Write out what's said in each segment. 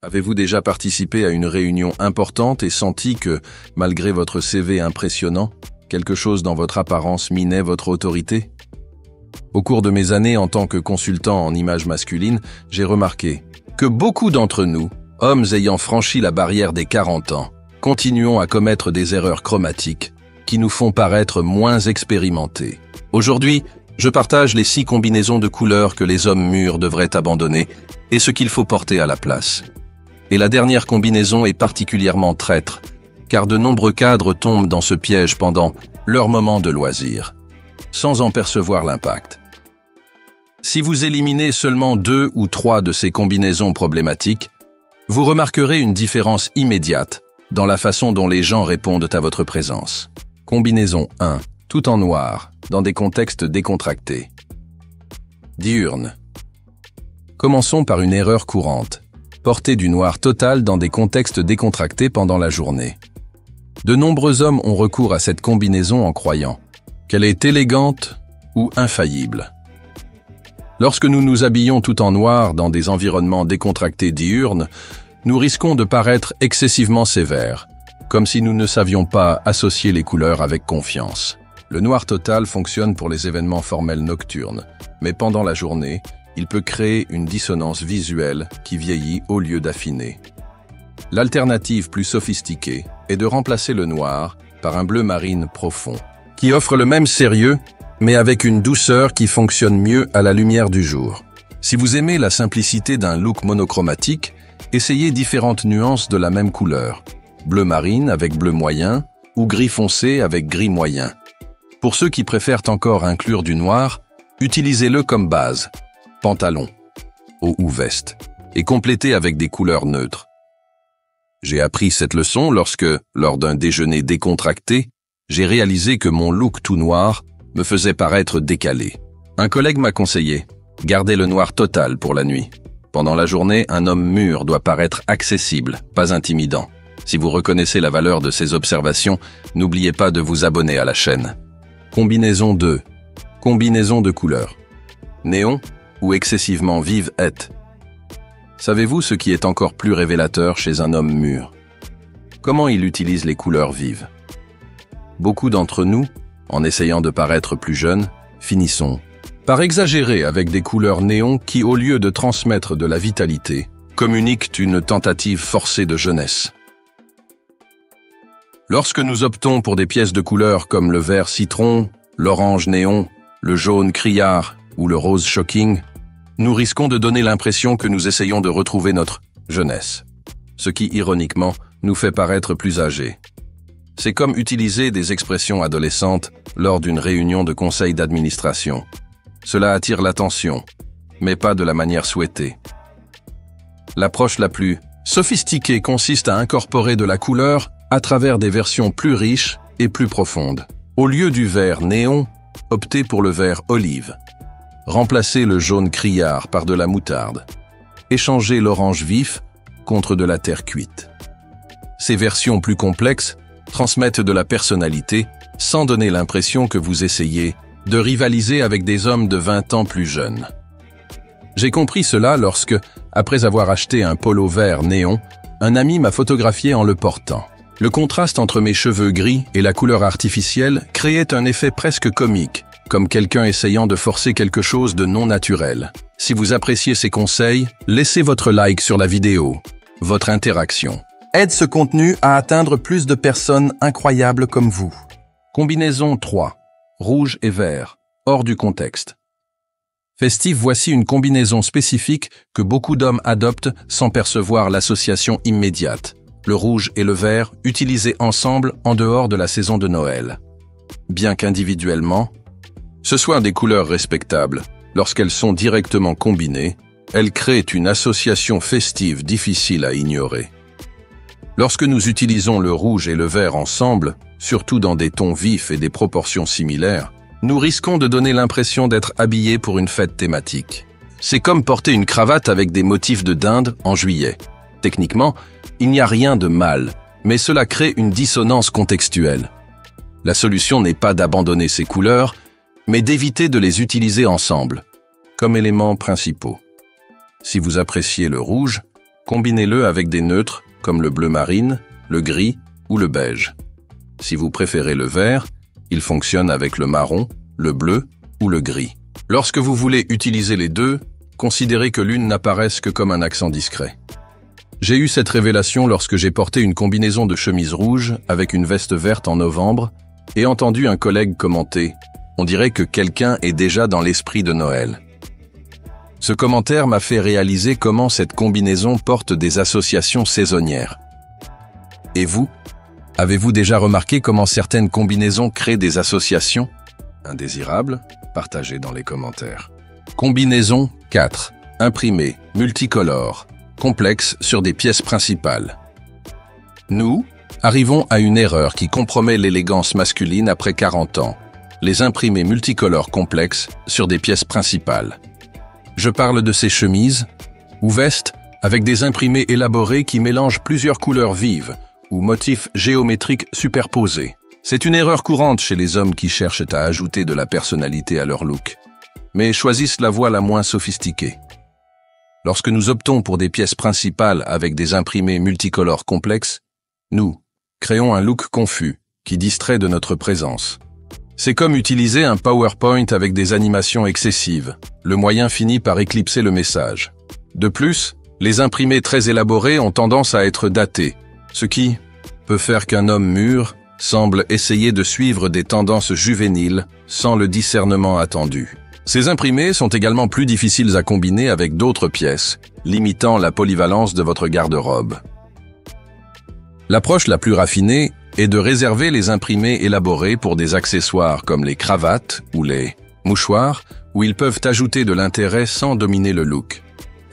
Avez-vous déjà participé à une réunion importante et senti que, malgré votre CV impressionnant, quelque chose dans votre apparence minait votre autorité? Au cours de mes années en tant que consultant en images masculines, j'ai remarqué que beaucoup d'entre nous, hommes ayant franchi la barrière des 40 ans, continuons à commettre des erreurs chromatiques qui nous font paraître moins expérimentés. Aujourd'hui, je partage les 6 combinaisons de couleurs que les hommes mûrs devraient abandonner et ce qu'il faut porter à la place. Et la dernière combinaison est particulièrement traître, car de nombreux cadres tombent dans ce piège pendant leur moment de loisir, sans en percevoir l'impact. Si vous éliminez seulement 2 ou 3 de ces combinaisons problématiques, vous remarquerez une différence immédiate dans la façon dont les gens répondent à votre présence. Combinaison 1. Tout en noir, dans des contextes décontractés. Diurne. Commençons par une erreur courante. Porter du noir total dans des contextes décontractés pendant la journée. De nombreux hommes ont recours à cette combinaison en croyant qu'elle est élégante ou infaillible. Lorsque nous nous habillons tout en noir dans des environnements décontractés diurnes, nous risquons de paraître excessivement sévères, comme si nous ne savions pas associer les couleurs avec confiance. Le noir total fonctionne pour les événements formels nocturnes, mais pendant la journée, il peut créer une dissonance visuelle qui vieillit au lieu d'affiner. L'alternative plus sophistiquée est de remplacer le noir par un bleu marine profond, qui offre le même sérieux, mais avec une douceur qui fonctionne mieux à la lumière du jour. Si vous aimez la simplicité d'un look monochromatique, essayez différentes nuances de la même couleur, bleu marine avec bleu moyen ou gris foncé avec gris moyen. Pour ceux qui préfèrent encore inclure du noir, utilisez-le comme base. Pantalon, haut ou veste, et complété avec des couleurs neutres. J'ai appris cette leçon lorsque, lors d'un déjeuner décontracté, j'ai réalisé que mon look tout noir me faisait paraître décalé. Un collègue m'a conseillé, gardez le noir total pour la nuit. Pendant la journée, un homme mûr doit paraître accessible, pas intimidant. Si vous reconnaissez la valeur de ces observations, n'oubliez pas de vous abonner à la chaîne. Combinaison 2. Combinaison de couleurs. Néon ou excessivement vive est. Savez-vous ce qui est encore plus révélateur chez un homme mûr? Comment il utilise les couleurs vives? Beaucoup d'entre nous, en essayant de paraître plus jeunes, finissons par exagérer avec des couleurs néon qui, au lieu de transmettre de la vitalité, communiquent une tentative forcée de jeunesse. Lorsque nous optons pour des pièces de couleurs comme le vert citron, l'orange néon, le jaune criard ou le rose shocking, nous risquons de donner l'impression que nous essayons de retrouver notre jeunesse, ce qui, ironiquement, nous fait paraître plus âgés. C'est comme utiliser des expressions adolescentes lors d'une réunion de conseil d'administration. Cela attire l'attention, mais pas de la manière souhaitée. L'approche la plus sophistiquée consiste à incorporer de la couleur à travers des versions plus riches et plus profondes. Au lieu du vert néon, optez pour le vert olive. Remplacez le jaune criard par de la moutarde. Échangez l'orange vif contre de la terre cuite. Ces versions plus complexes transmettent de la personnalité sans donner l'impression que vous essayez de rivaliser avec des hommes de 20 ans plus jeunes. J'ai compris cela lorsque, après avoir acheté un polo vert néon, un ami m'a photographié en le portant. Le contraste entre mes cheveux gris et la couleur artificielle créait un effet presque comique, comme quelqu'un essayant de forcer quelque chose de non naturel. Si vous appréciez ces conseils, laissez votre like sur la vidéo. Votre interaction aide ce contenu à atteindre plus de personnes incroyables comme vous. Combinaison 3. Rouge et vert, hors du contexte. Festif, voici une combinaison spécifique que beaucoup d'hommes adoptent sans percevoir l'association immédiate. Le rouge et le vert utilisés ensemble en dehors de la saison de Noël. Bien qu'individuellement, ce soient des couleurs respectables, lorsqu'elles sont directement combinées, elles créent une association festive difficile à ignorer. Lorsque nous utilisons le rouge et le vert ensemble, surtout dans des tons vifs et des proportions similaires, nous risquons de donner l'impression d'être habillés pour une fête thématique. C'est comme porter une cravate avec des motifs de dinde en juillet. Techniquement, il n'y a rien de mal, mais cela crée une dissonance contextuelle. La solution n'est pas d'abandonner ces couleurs, mais d'éviter de les utiliser ensemble, comme éléments principaux. Si vous appréciez le rouge, Combinez-le avec des neutres comme le bleu marine, le gris ou le beige. Si vous préférez le vert, il fonctionne avec le marron, le bleu ou le gris. Lorsque vous voulez utiliser les deux, considérez que l'une n'apparaisse que comme un accent discret. J'ai eu cette révélation lorsque j'ai porté une combinaison de chemise rouge avec une veste verte en novembre et entendu un collègue commenter « On dirait que quelqu'un est déjà dans l'esprit de Noël ». Ce commentaire m'a fait réaliser comment cette combinaison porte des associations saisonnières. Et vous, avez-vous déjà remarqué comment certaines combinaisons créent des associations indésirables? Partagez dans les commentaires. Combinaison 4. Imprimé, multicolore, complexe sur des pièces principales. Nous arrivons à une erreur qui compromet l'élégance masculine après 40 ans. Les imprimés multicolores complexes sur des pièces principales. Je parle de ces chemises ou vestes avec des imprimés élaborés qui mélangent plusieurs couleurs vives ou motifs géométriques superposés. C'est une erreur courante chez les hommes qui cherchent à ajouter de la personnalité à leur look, mais choisissent la voie la moins sophistiquée. Lorsque nous optons pour des pièces principales avec des imprimés multicolores complexes, nous créons un look confus qui distrait de notre présence. C'est comme utiliser un PowerPoint avec des animations excessives. Le moyen finit par éclipser le message. De plus, les imprimés très élaborés ont tendance à être datés, ce qui peut faire qu'un homme mûr semble essayer de suivre des tendances juvéniles sans le discernement attendu. Ces imprimés sont également plus difficiles à combiner avec d'autres pièces, limitant la polyvalence de votre garde-robe. L'approche la plus raffinée est de réserver les imprimés élaborés pour des accessoires comme les cravates ou les mouchoirs, où ils peuvent ajouter de l'intérêt sans dominer le look.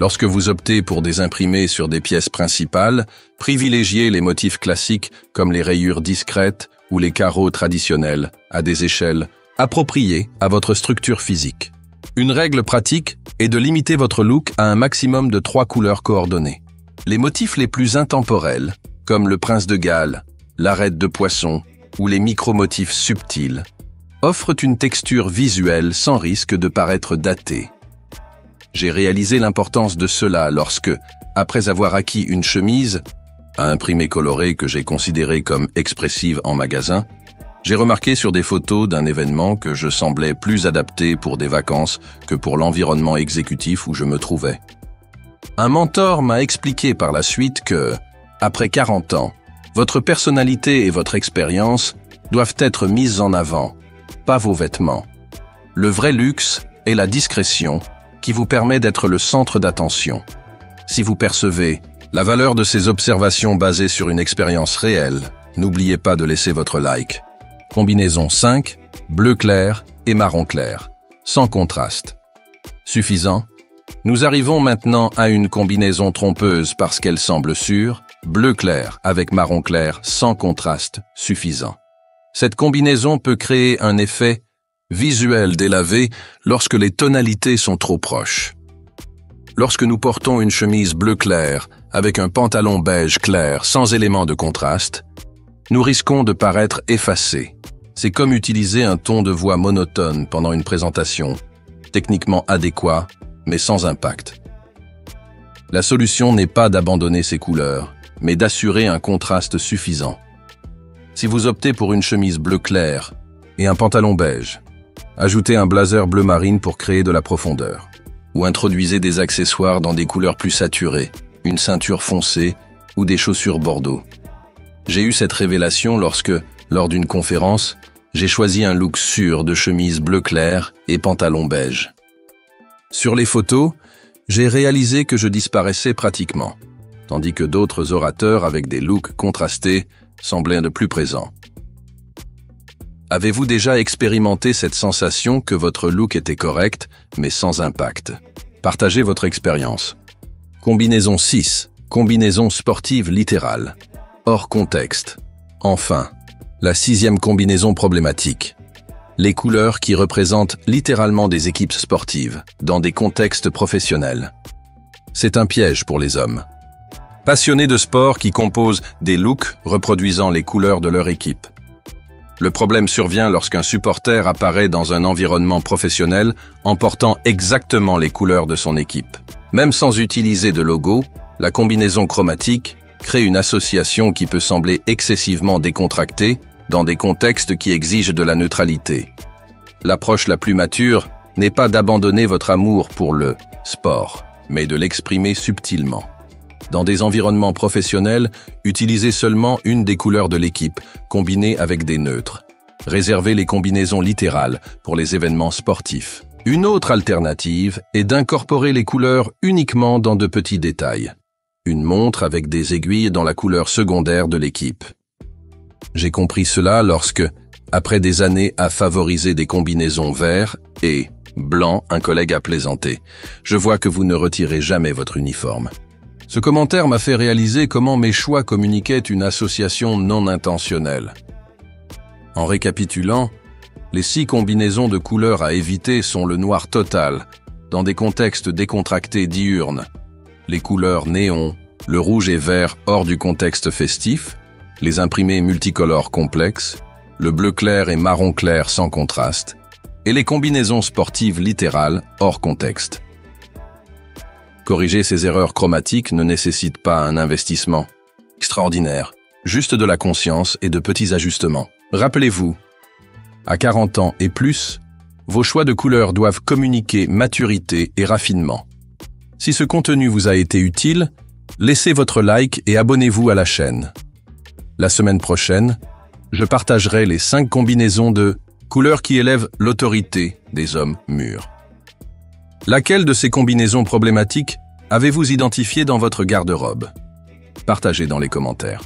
Lorsque vous optez pour des imprimés sur des pièces principales, privilégiez les motifs classiques comme les rayures discrètes ou les carreaux traditionnels à des échelles appropriées à votre structure physique. Une règle pratique est de limiter votre look à un maximum de 3 couleurs coordonnées. Les motifs les plus intemporels, comme le prince de Galles, l'arête de poisson ou les micromotifs subtils, offrent une texture visuelle sans risque de paraître daté. J'ai réalisé l'importance de cela lorsque, après avoir acquis une chemise à imprimé coloré que j'ai considérée comme expressive en magasin, j'ai remarqué sur des photos d'un événement que je semblais plus adapté pour des vacances que pour l'environnement exécutif où je me trouvais. Un mentor m'a expliqué par la suite que, après 40 ans, votre personnalité et votre expérience doivent être mises en avant, pas vos vêtements. Le vrai luxe est la discrétion qui vous permet d'être le centre d'attention. Si vous percevez la valeur de ces observations basées sur une expérience réelle, n'oubliez pas de laisser votre like. Combinaison 5, bleu clair et marron clair, sans contraste. Suffisant? Nous arrivons maintenant à une combinaison trompeuse parce qu'elle semble sûre, bleu clair avec marron clair sans contraste suffisant. Cette combinaison peut créer un effet visuel délavé lorsque les tonalités sont trop proches. Lorsque nous portons une chemise bleu clair avec un pantalon beige clair sans élément de contraste, nous risquons de paraître effacés. C'est comme utiliser un ton de voix monotone pendant une présentation, techniquement adéquat, mais sans impact. La solution n'est pas d'abandonner ces couleurs, mais d'assurer un contraste suffisant. Si vous optez pour une chemise bleu clair et un pantalon beige, ajoutez un blazer bleu marine pour créer de la profondeur, ou introduisez des accessoires dans des couleurs plus saturées, une ceinture foncée ou des chaussures bordeaux. J'ai eu cette révélation lorsque, lors d'une conférence, j'ai choisi un look sûr de chemise bleu clair et pantalon beige. Sur les photos, j'ai réalisé que je disparaissais pratiquement, tandis que d'autres orateurs avec des looks contrastés semblaient de plus présents. Avez-vous déjà expérimenté cette sensation que votre look était correct, mais sans impact? Partagez votre expérience. Combinaison 6. Combinaison sportive littérale. Hors contexte. Enfin, la 6e combinaison problématique. Les couleurs qui représentent littéralement des équipes sportives, dans des contextes professionnels. C'est un piège pour les hommes. Passionnés de sport qui composent des looks reproduisant les couleurs de leur équipe. Le problème survient lorsqu'un supporter apparaît dans un environnement professionnel en portant exactement les couleurs de son équipe. Même sans utiliser de logo, La combinaison chromatique crée une association qui peut sembler excessivement décontractée dans des contextes qui exigent de la neutralité. L'approche la plus mature n'est pas d'abandonner votre amour pour le sport, mais de l'exprimer subtilement. Dans des environnements professionnels, utilisez seulement une des couleurs de l'équipe, combinée avec des neutres. Réservez les combinaisons littérales pour les événements sportifs. Une autre alternative est d'incorporer les couleurs uniquement dans de petits détails. Une montre avec des aiguilles dans la couleur secondaire de l'équipe. J'ai compris cela lorsque, après des années à favoriser des combinaisons vert et blanc, un collègue a plaisanté. Je vois que vous ne retirez jamais votre uniforme. Ce commentaire m'a fait réaliser comment mes choix communiquaient une association non intentionnelle. En récapitulant, les 6 combinaisons de couleurs à éviter sont le noir total, dans des contextes décontractés diurnes, les couleurs néon, le rouge et vert hors du contexte festif, les imprimés multicolores complexes, le bleu clair et marron clair sans contraste, et les combinaisons sportives littérales hors contexte. Corriger ces erreurs chromatiques ne nécessite pas un investissement extraordinaire, juste de la conscience et de petits ajustements. Rappelez-vous, à 40 ans et plus, vos choix de couleurs doivent communiquer maturité et raffinement. Si ce contenu vous a été utile, laissez votre like et abonnez-vous à la chaîne. La semaine prochaine, je partagerai les 5 combinaisons de couleurs qui élèvent l'autorité des hommes mûrs. Laquelle de ces combinaisons problématiques avez-vous identifié dans votre garde-robe? Partagez dans les commentaires.